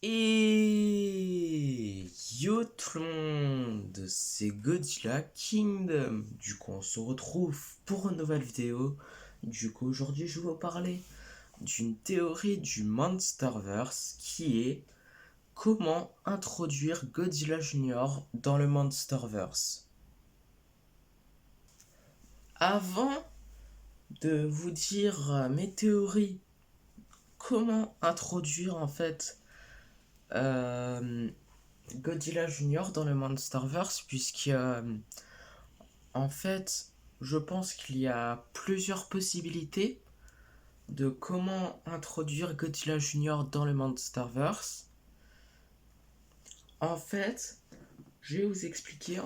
Et yo tout le monde, c'est Godzilla Kingdom. Du coup, on se retrouve pour une nouvelle vidéo. Du coup, aujourd'hui, je vais vous parler d'une théorie du Monsterverse qui est comment introduire Godzilla Junior dans le Monsterverse. Avant de vous dire mes théories, comment introduire en fait euh, Godzilla Junior dans le Monsterverse, puisque en fait, je pense qu'il y a plusieurs possibilités de comment introduire Godzilla Junior dans le Monsterverse. En fait, je vais vous expliquer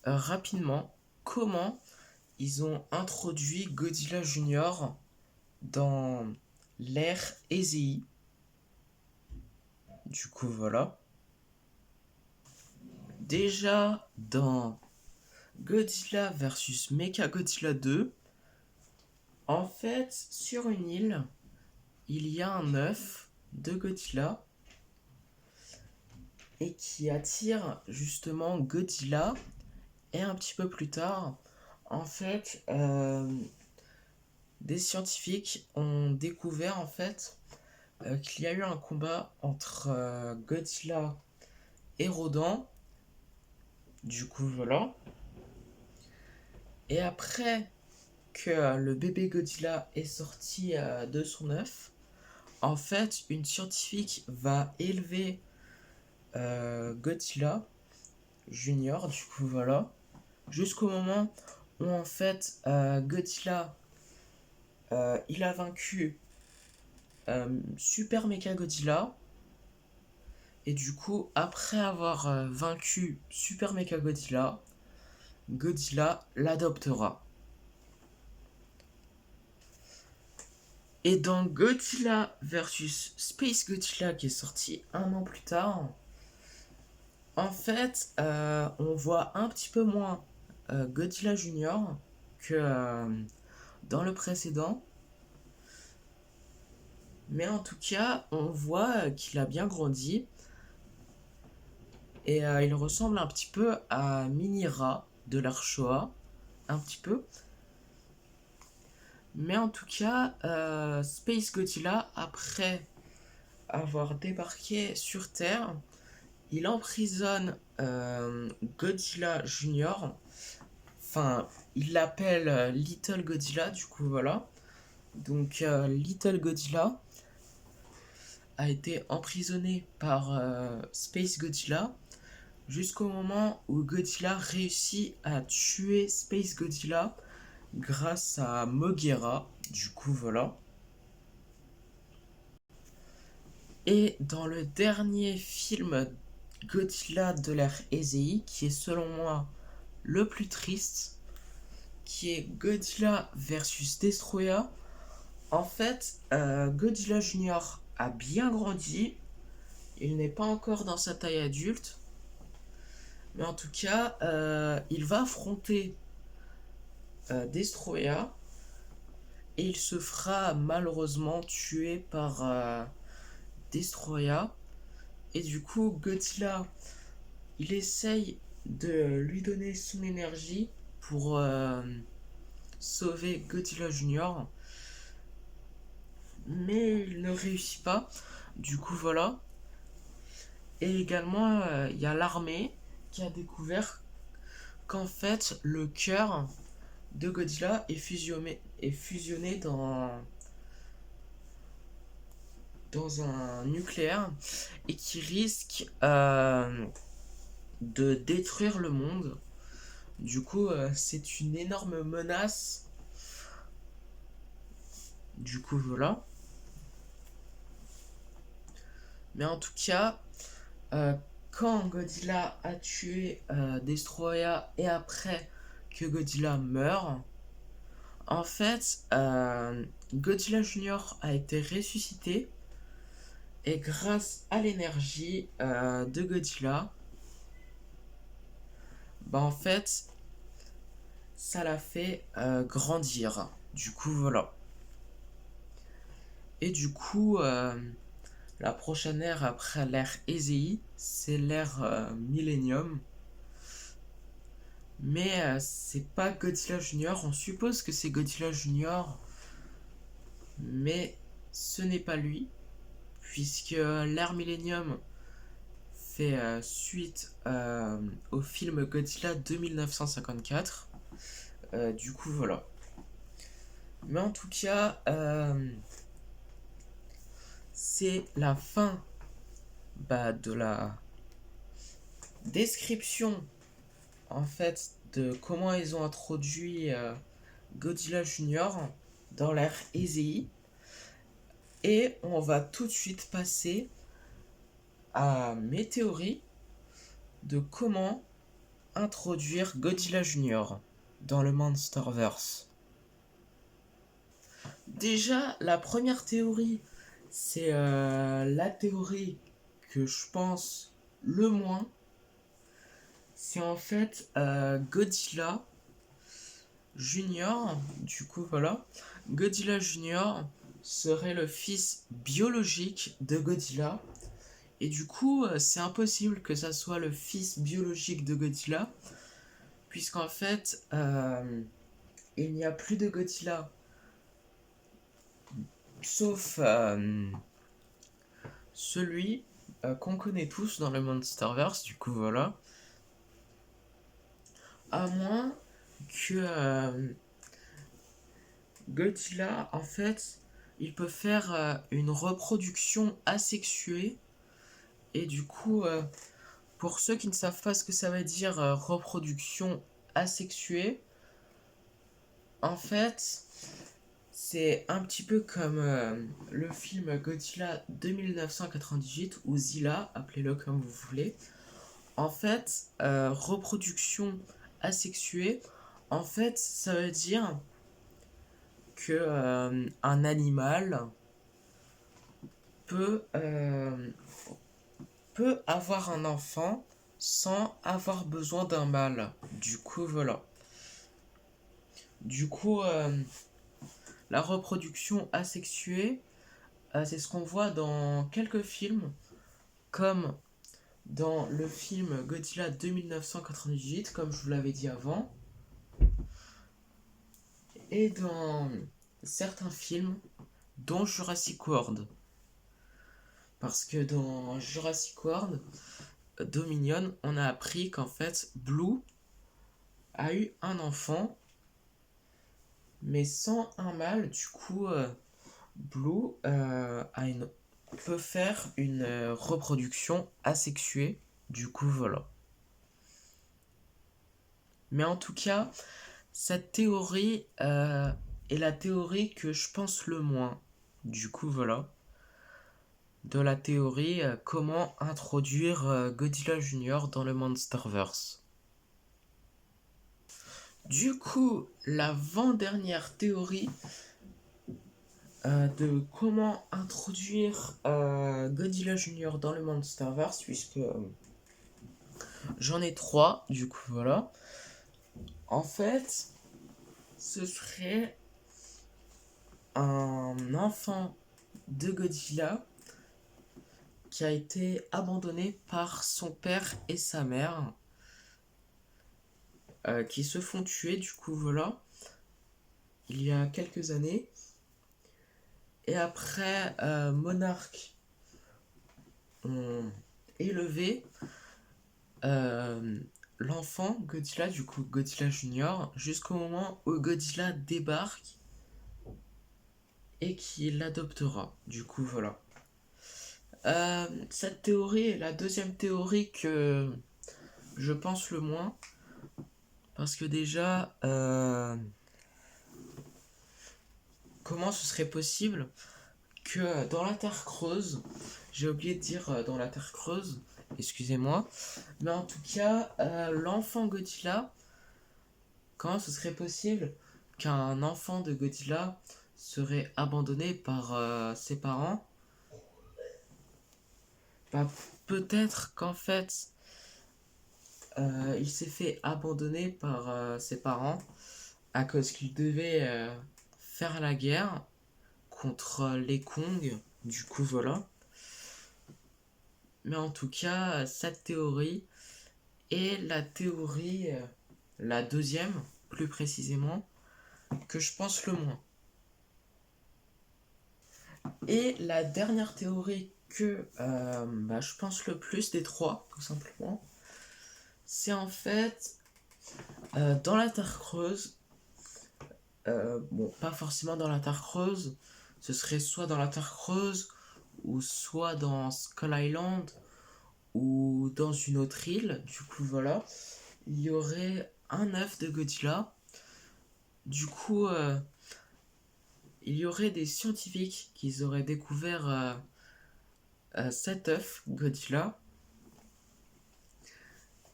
rapidement comment ils ont introduit Godzilla Junior dans l'ère EZI. Du coup, voilà. Déjà dans Godzilla vs Mechagodzilla 2, en fait, sur une île, il y a un œuf de Godzilla et qui attire justement Godzilla. Et un petit peu plus tard, en fait, des scientifiques ont découvert qu'il y a eu un combat entre Godzilla et Rodan. Du coup, voilà. Et après que le bébé Godzilla est sorti de son œuf, en fait, une scientifique va élever Godzilla Junior, du coup, voilà, jusqu'au moment où en fait Godzilla il a vaincu Super Mecha Godzilla. Et du coup, après avoir vaincu Super Mecha Godzilla, Godzilla l'adoptera. Et dans Godzilla vs Space Godzilla qui est sorti un an plus tard, en fait, on voit un petit peu moins Godzilla Junior que dans le précédent. Mais en tout cas, on voit qu'il a bien grandi. Et il ressemble un petit peu à Minira de l'Archoa. Un petit peu. Mais en tout cas, Space Godzilla, après avoir débarqué sur Terre, il emprisonne Godzilla Junior. Enfin, il l'appelle Little Godzilla, du coup, voilà. Donc, Little Godzilla a été emprisonné par Space Godzilla jusqu'au moment où Godzilla réussit à tuer Space Godzilla grâce à Moguera. Du coup, voilà. Et dans le dernier film Godzilla de l'ère Heisei, qui est selon moi le plus triste, qui est Godzilla versus Destroya, en fait, Godzilla Junior a bien grandi. Il n'est pas encore dans sa taille adulte. Mais en tout cas, il va affronter Destroya. Et il se fera malheureusement tuer par Destroya. Et du coup, Godzilla, il essaye de lui donner son énergie pour sauver Godzilla Junior. Mais il ne réussit pas. Du coup, voilà. Et également, il y a l'armée qui a découvert qu'en fait, le cœur de Godzilla est fusionné dans un nucléaire et qui risque de détruire le monde. Du coup, c'est une énorme menace. Du coup, voilà. Mais en tout cas, euh, quand Godzilla a tué Destroya et après que Godzilla meurt, en fait, Godzilla Junior a été ressuscité. Et grâce à l'énergie de Godzilla, bah en fait, ça l'a fait grandir. Du coup, voilà. Et du coup, la prochaine ère après l'ère Heisei, c'est l'ère Millennium. Mais c'est pas Godzilla Junior. On suppose que c'est Godzilla Junior, mais ce n'est pas lui, puisque l'ère Millennium fait suite au film Godzilla de 1954. Du coup, voilà. Mais en tout cas, c'est la fin de la description en fait de comment ils ont introduit Godzilla Junior dans l'ère Heisei. Et on va tout de suite passer à mes théories de comment introduire Godzilla Junior dans le Monsterverse. Déjà, la première théorie, c'est la théorie que je pense le moins. C'est en fait Godzilla Junior. Du coup, voilà. Godzilla Junior serait le fils biologique de Godzilla. Et du coup, c'est impossible que ça soit le fils biologique de Godzilla, puisqu'en fait, il n'y a plus de Godzilla, sauf celui qu'on connaît tous dans le Monsterverse, du coup voilà. À moins que Godzilla, en fait, il peut faire une reproduction asexuée, et du coup, pour ceux qui ne savent pas ce que ça veut dire reproduction asexuée, en fait, c'est un petit peu comme le film Godzilla de 1998 ou Zilla, appelez-le comme vous voulez. En fait, reproduction asexuée, en fait, ça veut dire que un animal peut, peut avoir un enfant sans avoir besoin d'un mâle. Du coup, voilà. Du coup, la reproduction asexuée, c'est ce qu'on voit dans quelques films, comme dans le film Godzilla de 1998, comme je vous l'avais dit avant, et dans certains films, dont Jurassic World. Parce que dans Jurassic World Dominion, on a appris qu'en fait, Blue a eu un enfant, mais sans un mâle. Du coup, Blue peut faire une reproduction asexuée. Du coup, voilà. Mais en tout cas, cette théorie est la théorie que je pense le moins. Du coup, voilà. De la théorie comment introduire Godzilla Junior dans le Monsterverse. Du coup, l'avant-dernière théorie de comment introduire Godzilla Junior dans le Monsterverse, puisque j'en ai trois, du coup voilà. En fait, ce serait un enfant de Godzilla qui a été abandonné par son père et sa mère, qui se font tuer, du coup voilà, il y a quelques années. Et après, Monarch ont élevé l'enfant Godzilla, du coup Godzilla Junior, jusqu'au moment où Godzilla débarque et qu'il l'adoptera. Du coup, voilà. Cette théorie est la deuxième théorie que je pense le moins. Parce que déjà, comment ce serait possible que dans la Terre creuse, j'ai oublié de dire dans la Terre creuse, excusez-moi, mais en tout cas, l'enfant Godzilla, comment ce serait possible qu'un enfant de Godzilla serait abandonné par ses parents? Bah, peut-être qu'en fait, il s'est fait abandonner par ses parents à cause qu'il devait faire la guerre contre les Kong. Du coup, voilà. Mais en tout cas, cette théorie est la théorie, la deuxième, plus précisément, que je pense le moins. Et la dernière théorie que je pense le plus des trois, tout simplement, c'est en fait dans la Terre creuse, bon, pas forcément dans la Terre creuse, ce serait soit dans la Terre creuse, ou soit dans Skull Island, ou dans une autre île. Du coup, voilà, il y aurait un œuf de Godzilla. Du coup, il y aurait des scientifiques qui auraient découvert cet œuf Godzilla.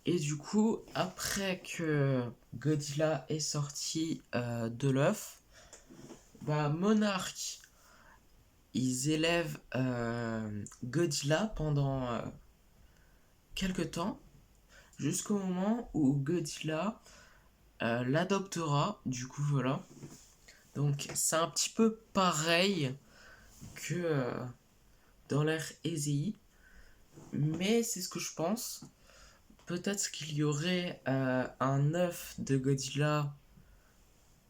Et du coup, après que Godzilla est sorti de l'œuf, Monarch, ils élèvent Godzilla pendant quelques temps, jusqu'au moment où Godzilla l'adoptera. Du coup, voilà. Donc, c'est un petit peu pareil que dans l'ère EZI, mais c'est ce que je pense. Peut-être qu'il y aurait un œuf de Godzilla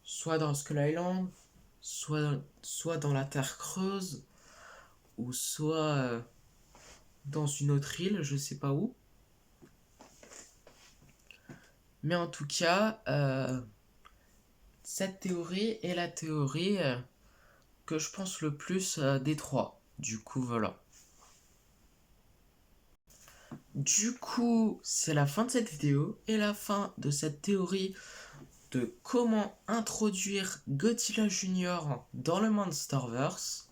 soit dans Skull Island, soit dans la Terre creuse, ou soit dans une autre île, je sais pas où. Mais en tout cas, cette théorie est la théorie que je pense le plus des trois. Du coup, voilà. Du coup, c'est la fin de cette vidéo et la fin de cette théorie de comment introduire Godzilla Junior dans le Monsterverse.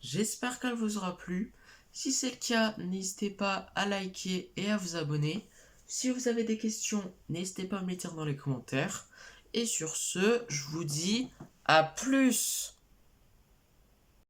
J'espère qu'elle vous aura plu. Si c'est le cas, n'hésitez pas à liker et à vous abonner. Si vous avez des questions, n'hésitez pas à me les dire dans les commentaires. Et sur ce, je vous dis à plus!